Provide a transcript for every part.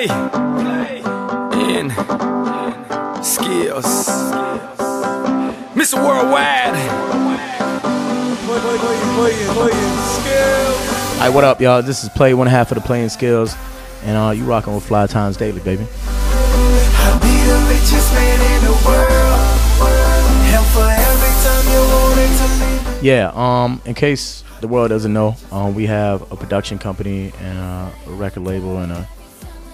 Play-N-Skillz, Mr. Worldwide. Play-N-Skillz. Alright, what up, y'all? This is Play, one half of the Play-N-Skillz, and you rocking with FlyTimesDaily, baby. I'll be the richest man in the world, and for every time you wanted to leave. Yeah, in case the world doesn't know, we have a production company and a record label and a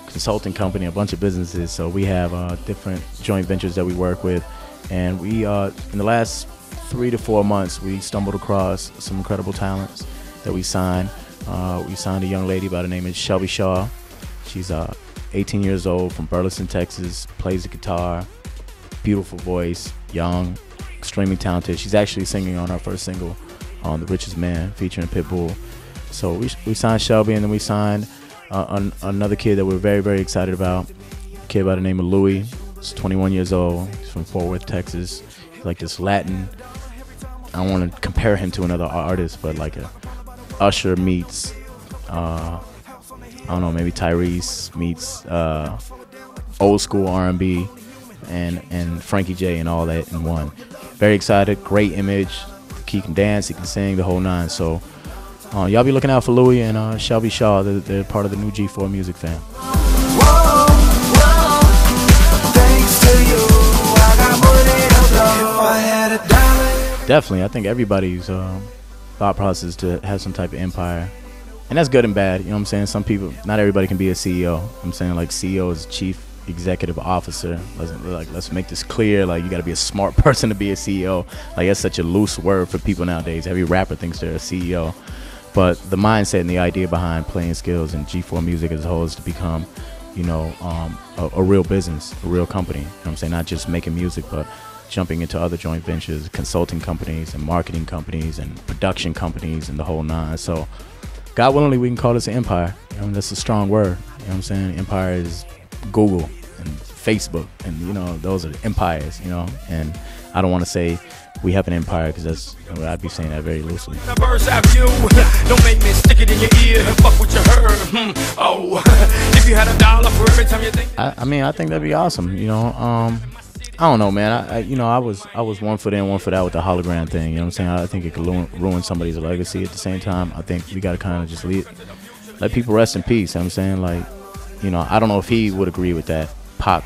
consulting company, a bunch of businesses. So we have different joint ventures that we work with, and we in the last 3 to 4 months we stumbled across some incredible talents that we signed. We signed a young lady by the name of Shelby Shaw. She's 18 years old, from Burleson, Texas, plays the guitar, beautiful voice, young, extremely talented. She's actually singing on our first single, on The Richest Man, featuring Pitbull. So we signed Shelby, and then we signed another kid that we're very, very excited about, a kid by the name of Louis. He's 21 years old. He's from Fort Worth, Texas. He's like this Latin, I don't want to compare him to another artist, but like a Usher meets, I don't know, maybe Tyrese meets old school R&B and Frankie J and all that in one. Very excited, great image. He can dance, he can sing, the whole nine. So y'all be looking out for Louis and Shelby Shaw. They're part of the new G4 Music fam. Definitely, I think everybody's thought process to have some type of empire, and that's good and bad. You know what I'm saying? Some people, not everybody can be a CEO. I'm saying like CEO is Chief Executive Officer. Let's make this clear. Like, you got to be a smart person to be a CEO. Like, that's such a loose word for people nowadays. Every rapper thinks they're a CEO, but the mindset and the idea behind Play-N-Skillz and G4 Music as a whole is to become, you know, a real business, a real company. You know what I'm saying? Not just making music, but jumping into other joint ventures, consulting companies and marketing companies and production companies and the whole nine. So God willingly, we can call this an empire. You know, that's a strong word. You know what I'm saying? Empire is Google and Facebook, and you know, those are empires, you know. And I don't want to say we have an empire, because that's, you know, I'd be saying that very loosely. Don't make me stick it in your ear and fuck what you heard. Oh, if you had $1 for every time you think. I mean, I think that'd be awesome. You know, I don't know, man. You know, I was one foot in, one foot out with the hologram thing. You know what I'm saying? I think it could ruin somebody's legacy. At the same time, I think we got to kind of just let people rest in peace. You know what I'm saying? Like, you know, I don't know if he would agree with that, Pac,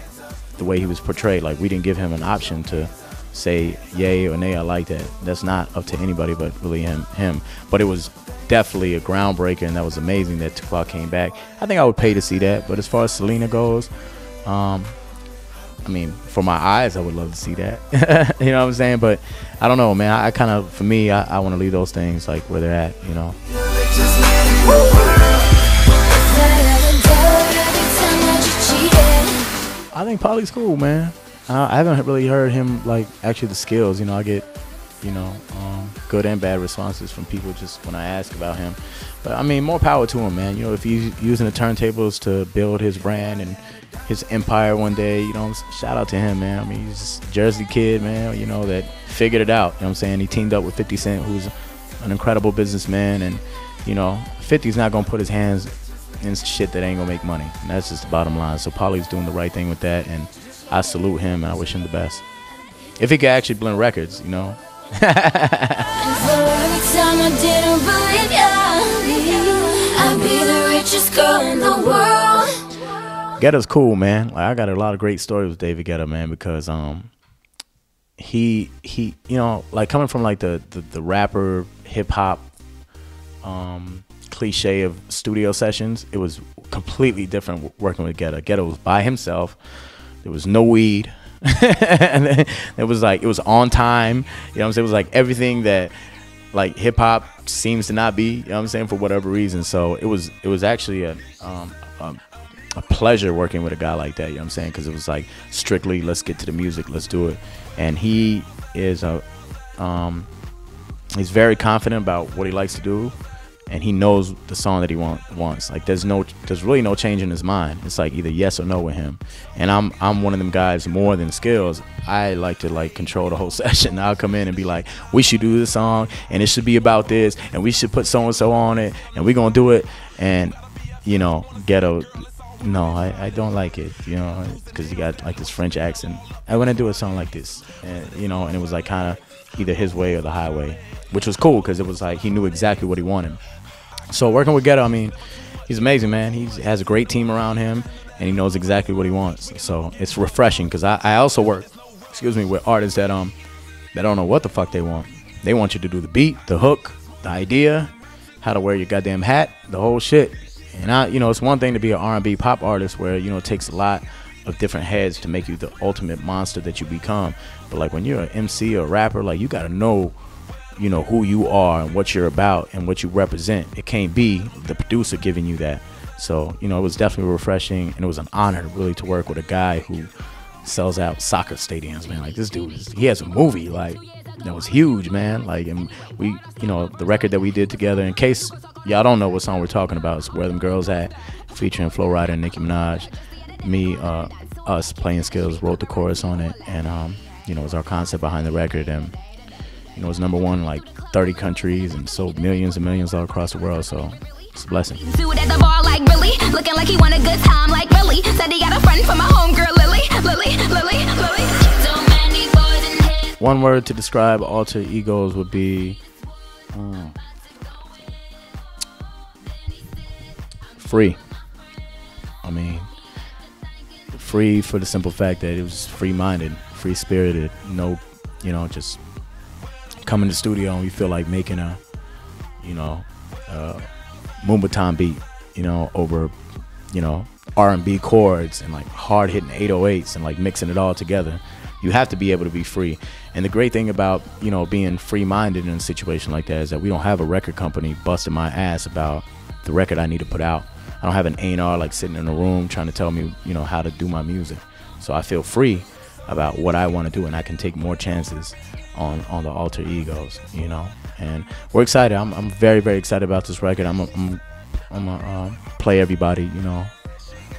the way he was portrayed. Like, we didn't give him an option to say yay or nay, I like that. That's not up to anybody but really him. But it was definitely a groundbreaker, and that was amazing that Tupac came back. I think I would pay to see that. But as far as Selena goes, I mean, for my eyes, I would love to see that. You know what I'm saying? But I don't know, man. I kind of, for me, I want to leave those things like where they're at, you know. I think Pauly's cool, man. I haven't really heard him, like, actually the skills. You know, I get, you know, good and bad responses from people just when I ask about him. But I mean, more power to him, man. You know, if he's using the turntables to build his brand and his empire one day, you know, shout out to him, man. I mean, he's just a Jersey kid, man, you know, that figured it out. You know what I'm saying? He teamed up with 50 Cent, who's an incredible businessman, and, you know, 50's not gonna put his hands in shit that ain't gonna make money. And that's just the bottom line. So Pauly's doing the right thing with that, and I salute him, and I wish him the best. If he could actually blend records, you know. Guetta's cool, man. Like, I got a lot of great stories with David Guetta, man, because he you know, like, coming from like the rapper hip hop cliche of studio sessions, it was completely different working with Guetta. Guetta was by himself. There was no weed. And then it was like, it was on time. You know what I'm saying? It was like everything that like hip hop seems to not be, you know what I'm saying, for whatever reason. So it was actually a pleasure working with a guy like that, you know what I'm saying? Because it was like strictly, let's get to the music, let's do it. And he is he's very confident about what he likes to do, and he knows the song that he wants. Like, there's really no change in his mind. It's like either yes or no with him. And I'm one of them guys more than Skillz. I like to like control the whole session. I'll come in and be like, we should do this song, and it should be about this, and we should put so and so on it, and we're gonna do it. And you know, Guetta No, I don't like it, you know, because you got like this French accent. I want to do a song like this, and you know, and it was like kind of either his way or the highway, which was cool because it was like he knew exactly what he wanted. So working with Guetta, I mean, he's amazing, man. He has a great team around him, and he knows exactly what he wants. So it's refreshing because I also work, with artists that don't know what the fuck they want. They want you to do the beat, the hook, the idea, how to wear your goddamn hat, the whole shit. And it's one thing to be an R&B pop artist where, you know, it takes a lot of different heads to make you the ultimate monster that you become. But like when you're an MC or a rapper, like you gotta know, you know, who you are and what you're about and what you represent. It can't be the producer giving you that. So, you know, it was definitely refreshing, and it was an honor really to work with a guy who sells out soccer stadiums, man. Like this dude, he has a movie like that was huge, man. Like, and we, you know, the record that we did together, in case y'all don't know what song we're talking about, it's Where Them Girls At, featuring Flo Rida and Nicki Minaj. Me, us, Play-N-Skillz wrote the chorus on it, and you know, it was our concept behind the record, and you know, it's #1 in like 30 countries and sold millions and millions all across the world. So it's a blessing. Dude at the bar, like really, looking like he want a good time, like really. Said he got a friend from my homegirl Lily. So many boys in here. One word to describe Alter Egos would be free. I mean, free for the simple fact that it was free-minded, free-spirited. No, you know, just come in the studio and we feel like making a, you know, Moombahton beat, you know, over, you know, R&B chords and like hard-hitting 808s and like mixing it all together. You have to be able to be free. And the great thing about, you know, being free-minded in a situation like that is that we don't have a record company busting my ass about the record I need to put out. I don't have an A&R like sitting in a room trying to tell me, you know, how to do my music. So I feel free about what I want to do, and I can take more chances on the Alter Egos, you know. And we're excited. I'm very, very excited about this record. I'm gonna play everybody, you know,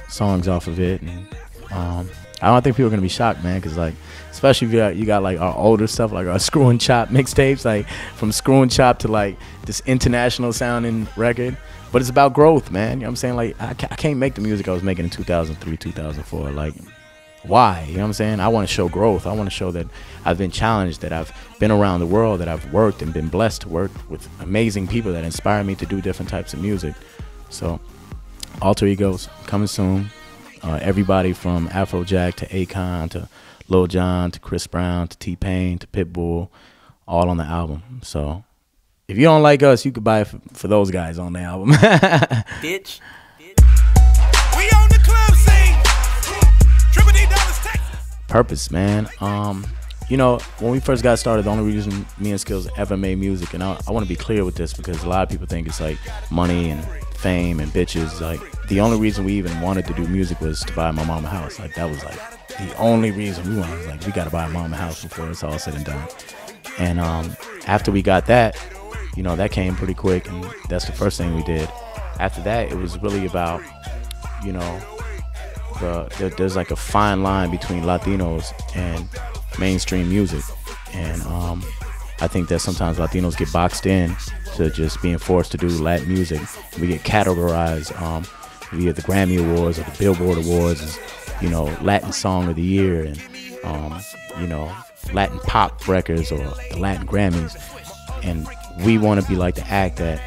songs off of it, and I don't think people are gonna be shocked, man, because like, especially if you got like our older stuff, like our Screw and Chop mixtapes, like from Screw and Chop to like this international sounding record. But it's about growth, man. You know what I'm saying? Like, I can't make the music I was making in 2003, 2004. Like, why? You know what I'm saying? I want to show growth. I want to show that I've been challenged, that I've been around the world, that I've worked and been blessed to work with amazing people that inspire me to do different types of music. So, Alter Egos, coming soon. Everybody from Afrojack to Akon to Lil Jon to Chris Brown to T-Pain to Pitbull, all on the album. So, if you don't like us, you could buy it for those guys on the album. Bitch. We on the club scene. Triple D Dollars, Texas. Purpose, man. You know, when we first got started, the only reason me and Skillz ever made music, and I want to be clear with this because a lot of people think it's like money and fame and bitches. Like, the only reason we even wanted to do music was to buy my mom a house. Like, that was like the only reason we wanted. Like, we got to buy mom a house before it's all said and done. And after we got that, you know, that came pretty quick, and that's the first thing we did. After that, it was really about, you know, there's like a fine line between Latinos and mainstream music, and I think that sometimes Latinos get boxed in to just being forced to do Latin music. We get categorized via the Grammy Awards or the Billboard Awards as, you know, Latin Song of the Year and you know, Latin pop records or the Latin Grammys. And we want to be like the act that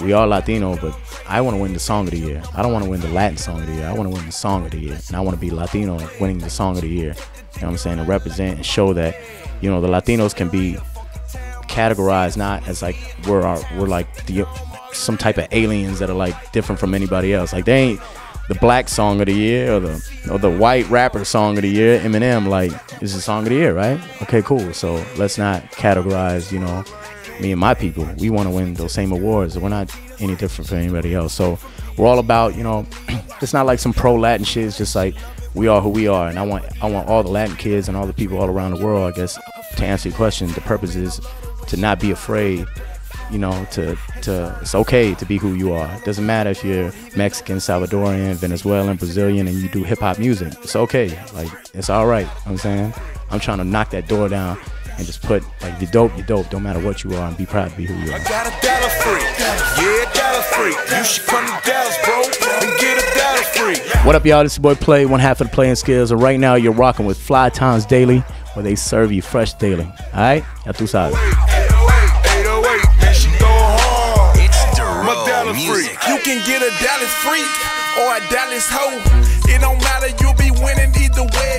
we are Latino, but I want to win the Song of the Year. I don't want to win the Latin Song of the Year. I want to win the Song of the Year. And I want to be Latino winning the Song of the Year. You know what I'm saying? To represent and show that, you know, the Latinos can be categorized not as like we're like some type of aliens that are like different from anybody else. Like, they ain't the Black Song of the Year or the white rapper Song of the Year. Eminem, like, is the Song of the Year, right? Okay, cool. So let's not categorize, you know, me and my people. We want to win those same awards. We're not any different from anybody else. So we're all about, you know, it's not like some pro-Latin shit. It's just like we are who we are. And I want all the Latin kids and all the people all around the world, I guess, to answer your question, the purpose is to not be afraid, you know, to it's okay to be who you are. It doesn't matter if you're Mexican, Salvadorian, Venezuelan, Brazilian, and you do hip-hop music. It's okay. Like, it's all right. You know what I'm saying? I'm trying to knock that door down and just put, like, you're dope, don't matter what you are, and be proud to be who you are. I got a $1 free, yeah, $1 free. You should come to Dallas, bro, and get a $1 free. What up, y'all? This is your boy Play, one half of the Play-N-Skillz, and right now you're rocking with FlyTimesDaily, where they serve you fresh daily. All right? Ya tú sabes. 808, man, she go hard. It's my Dallas freak. You can get a Dallas freak or a Dallas hoe. It don't matter, you'll be winning either way.